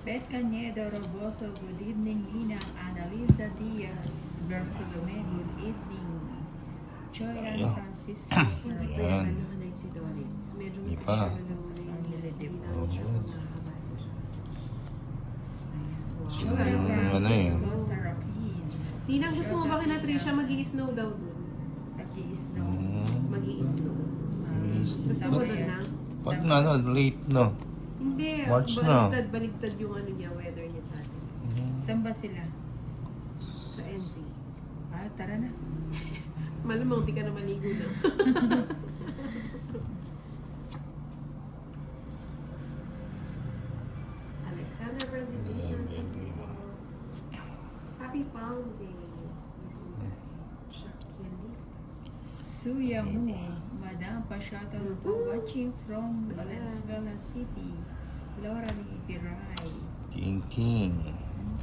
Beth Cañedo Roboso, good evening. Ninang Annalisa Diaz Bartolome, good evening. Joyran Ayan. Francisco Hindi pa Ayan. yan live si Dorits. Medyo Hindi masaya pa. siya na lang sa hindi namin siya Oo. kung makakabasa siya. Siguro Joyran naman na eh. Francisco Sarakin. Ninang, gusto mo ba kina Trisha mag-i-snow daw dun? Nag-i-snow. Mag-i-snow. Gusto mo dun na? Pag na, no, late, no? Hindi. March na. Baligtad yung ano niya, weather niya sa atin. Saan ba sila? Sa NC. Ah, tara na. Malamang di ka na maligo na. Alexander Brandon. Happy Pound Day. Shakili. Suya Mu, Madam pa-shoutout po watching from Valenzuela City. Laura Lee Piray. King King.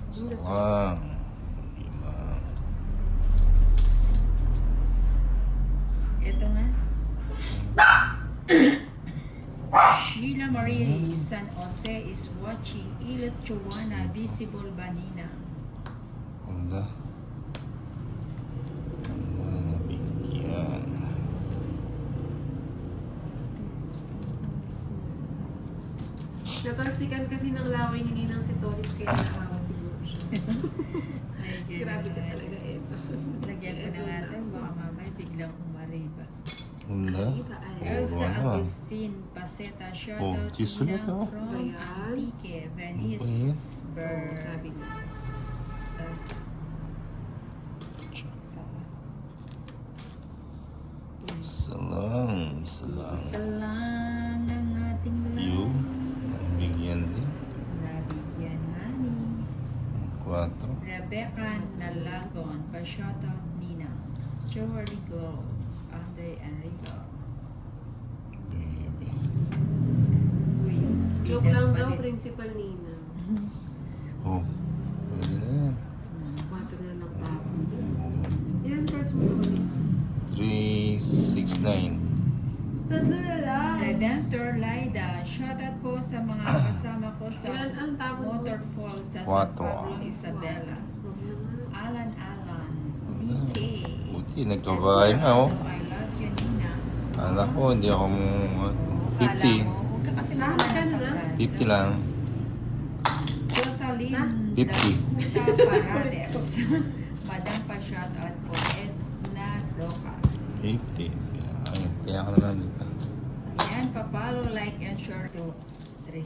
Salang. Lima. Ito nga. Sheila Marie San Jose is watching. Ilit Chuana, visible banina. Wala. Wala na bigyan. Natalsikan kasi ng laway ni Ninang si Tolis kaya nakawa siguro siya. Ay, Grabe ka gano'n. talaga, Enzo. Lagyan ko na natin, baka mamaya biglang umariba. Wala. Elsa Wala. Agustin Paseta, shoutout susulat, Ninang oh. from Ayan. Antique, Venice, Ano ba yan? Oo, sabi niya. Isa lang. Isa lang. Ito lang ang ating Few. Bigyan din. Nabigyan nga ni 4. Rebecca Nalagon, pa-shoutout Nina, Joe Rigo, Andre Enrico. Baby. Uy, Joke lang daw, palit. Principal Nina. Oh. Pwede na yan. 4 na lang tao. Ilan cards mo Tolis? 369. Tatlo na lang. Redemptor Laida, shoutout po sa mga kasama ko sa Ilan ang tapon mo? Waterfall sa San Quatro. Pablo, Isabela. Alan Alan, DK. Buti, nagkabahay na, oh. I love you, Nina. Anak ko, hindi ako Kala 50. mo, huwag ka kasi Ah, magkano na? 50 lang. Jocelyn 50. Dakuta Parades. Madam pa shoutout po, Edna Roca. 50. Ay, kaya ka na lang dito. Ayan, papalo, like, and share. 2, 3,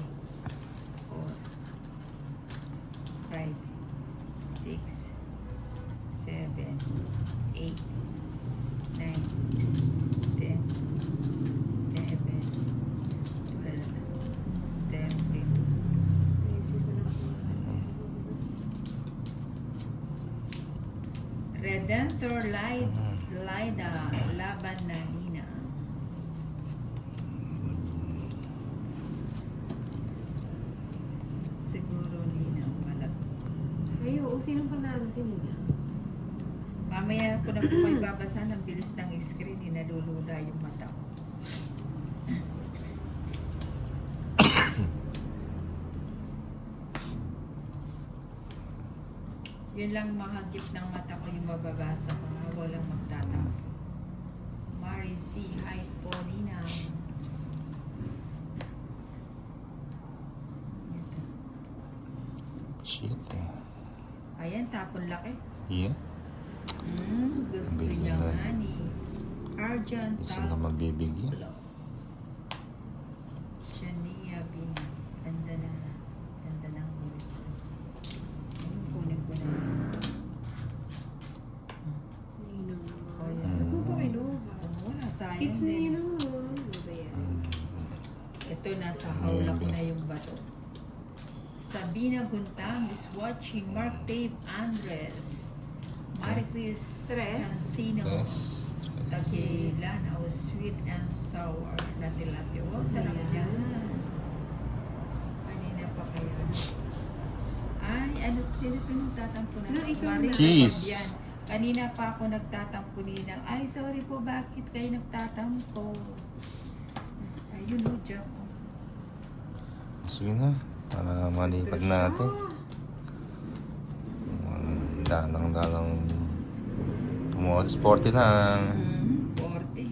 4, 5, 6, 7, 8, 9, 10, 11, 12, 13, Redemptor Laida, laban na Nina. Siguro Nina, malap. Ay, oo. Sinong panalo? Si Nina? Mamaya ko na po kayo babasa ng bilis ng screen, nalulula yung mata ko. Yun lang mahagip ng mata ko yung mababasa ko nga walang magtatap. Mari C. Hi po, Nina. Ito. Shit eh. Ayan, tapon laki. Yeah. Gusto Bigyan niya na. nga ni Argent Isa na mabibigyan. Shania B. Ganda na. Ganda ng voice. Kunin ko na. Ninang naman. Oh, yan. Ano po pa Nova? Wala, sayang Kids na din. yun naman. Ano ba yan? Ito, nasa hawla ko na yung bato. Sabina Guntang is watching. Mark Dave Andres. Marie Chris Tres? Cancino. Yes. Tagilanaw, sweet and sour na tilapia. Oh, sarap Ayan. yan. Kanina pa kayo. Ay, ano, sino nagtatampo na? No, ikaw Marie na. Cheese. Fabian. Kanina pa ako nagtatampo ninang. Ay, sorry po, bakit kayo nagtatampo? Ayun o, Jack. Sige na. Para malipad natin. Dalang tumuot. 40 lang. 40.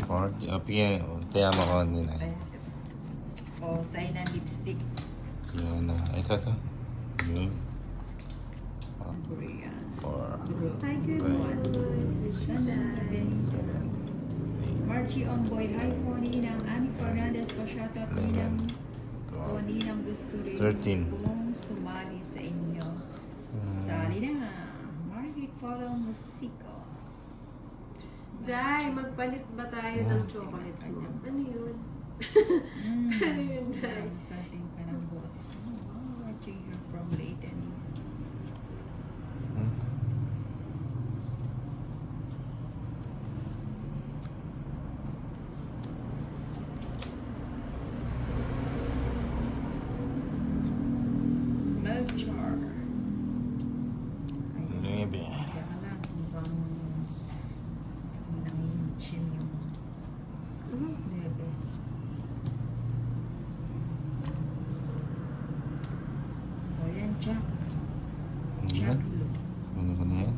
40. Okay, tiyama ko nila. Ayan. O, sign ng lipstick. Yun na. Ito. Yun. Korean. 4, Thank you, Right. Miss Shanday. 7, 8, Marchie Ongboy, hi po Ninang. Annie Fernandez po, shoutout Ninang. Po 12. Ninang gusto rin 13. pong sumali sa inyo. Sali na. Margit Follow Musico. Day, magpalit ba tayo ng chocolates mo? Ano yun? Ano yun, Day? Sa ating ka ng boses mo. Oh, watching you from Leighton. Melchor. Ayan. 9. Kaya ka lang, mukhang nangingitim yung bebe. O yan, Jack. Jack Lo. Ano ko na yan?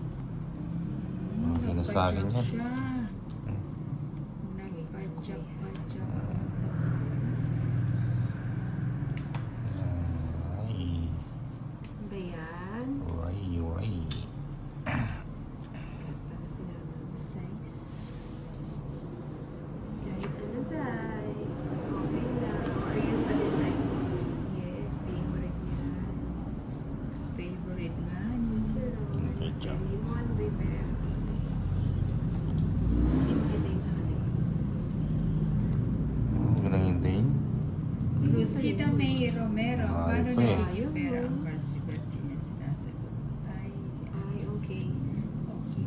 Okay na sa akin yan. Siya. Nagpa-jack. Ay. Ba yan? Uray. Ganda na sinabi. Size. Kahit ano, Day. Okay lang. Or yun pa din, like, yes, favorite niya. Favorite nga ni. Okay, Jack. Limon Rivera. Hindi mo kita sa kanila. Huwag nang hintayin. Rosita May Romero. Paano Ayos eh. na pera ang birthday birthday niya sinasagot? Ay, Ay, okay. okay.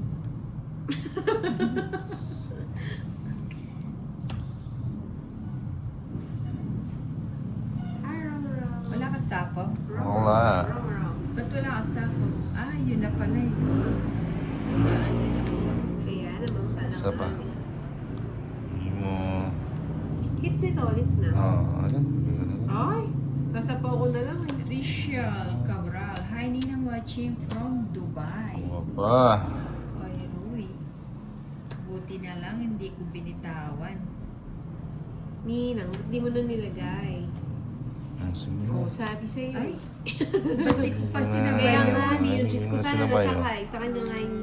Hi, Romero. Wala ka sapo? Wala. Romero. Ba't wala ka sapo? Ah, yun na pala eh. Diba? Kaya naman pala. Isa pa. Hindi mo... Hits nito, hits na. Ano? Ay, sasapaw ko na lang. Rachel Cabral. Hi, Ninang watching from Dubai. Pa. Oy, Rui. Buti na lang hindi ko binitawan. Ninang, di mo na nilagay. Sige Oo, na. sabi sa'yo. Ay, eh. ba't di ko pa sinabay Kaya yun? nga, ni yung Hindi cheese ko mo sana sinabay, oh. nasakay. Sa kanya nga yun.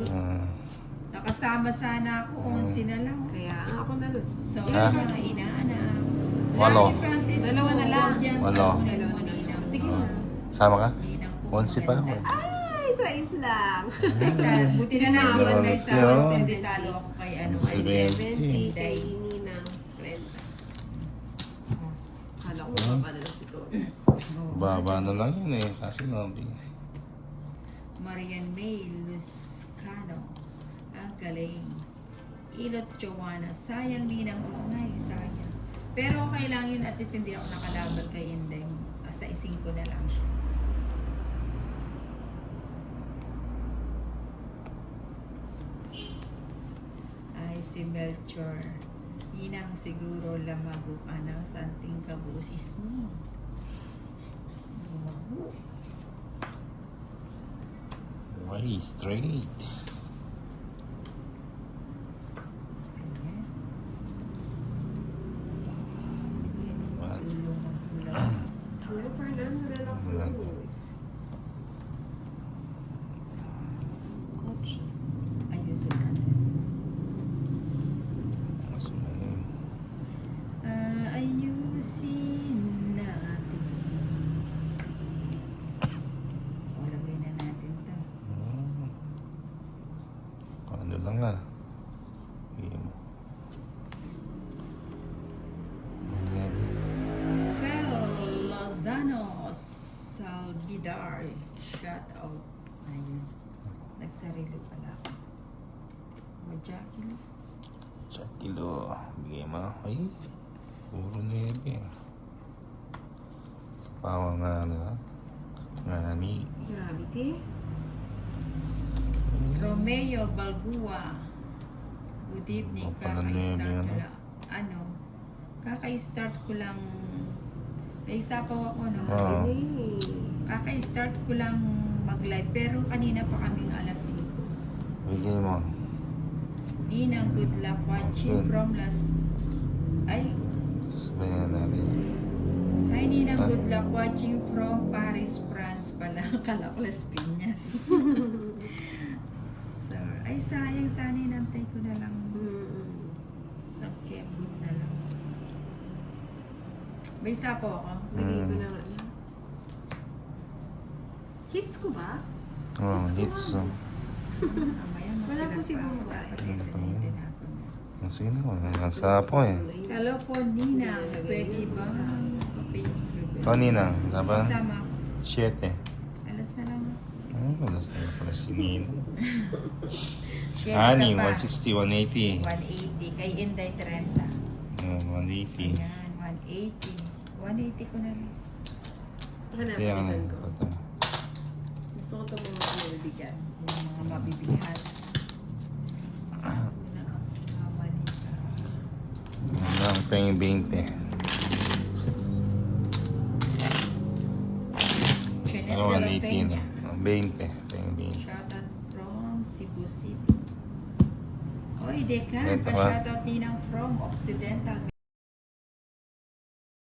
Nakasama sana ako, 11 na lang. Kaya ako na nun. So, Ah. mga inaanak. Walo. Lagi Francisco, Dalawa na lang. Guardian, Walo. Taon, Dalawa na lang. Ninang. Sige Ah. na. Sama ka? Ninang ko 11 pa ako. maganda. Ay, size lang. Buti na lang Dalawa yun, guys, siya, sa oh. hindi talo ako kay ano. Sige. Ay, 70 kay Ninang. 30. Kala ko mababa na lang si Torres. Baba na lang yun eh. Kasi nabi. Marian May Luscano. Ang galing. Ilot Joanna. Sayang Ninang ko nga eh. Sayang. Pero okay lang yun. At least hindi ako nakalaban kay Indeng. Sa ising ko na lang siya. Ay, si Melchor. Ninang siguro lamago ka ng santing kabusis mo. Lumago. Way straight. Ayan. What? Lumago lang. Hello, Fernando de la Cruz. Ouch. Ayusin natin. Ayusin natin. O, lagay na natin to. Paano lang ah. Sige mo. Fel Lozano Salvidar. Shout out. Ayun. Nagsarili pala ako. Majakilo. Sa kilo. Bigay mo. Ay. Puro nebe. Sa pawa nga ano ah. Ngani. Gravity. Romeo Balgua. Good evening. Pala nebe, Kaka-start ko ano? lang. Kaka-start ko lang May isa po ako, no? Oo. Yay. Kaka-start ko lang mag-live, pero kanina pa kaming alas 5. Bigay mo. Ninang, good luck watching Good. from Las... Ay, Sabayan natin. hi Ninang, Ah. good luck watching from Paris, France pala. Kala ko Las Piñas. So, ay, sayang. Sana inantay ko na lang sa Kembut na lang. May isa po ako. Bigay ko na nga lang. Hits ko ba? Oh, Let's go hits. on. Mamaya Wala po masulat si pa ako. Bombay. Dapat Ano pa ito yun? na ako. Sige na ko. Nasa po eh. Hello po, Nina. Pwede ba pa-face reveal? Kanina, laban? Kasama. 7. Alas na lang. Alas na pala si Nino. Share Ani, ka pa. 160, 180. 180. Kay Inday 30. 180. Ayan, 180. 180 ko na rin. Kaya nga. Hanapin ko. Gusto ko itong mga mabibigat. Yung mga mabibigat. Mga malita. Ang pang 20. Jeanette Ano, de la 180 Peña. na. 20. Pang 20. Shoutout from Cebu City. Oy, Dekan, Ito ka. pa-shoutout Ninang from Occidental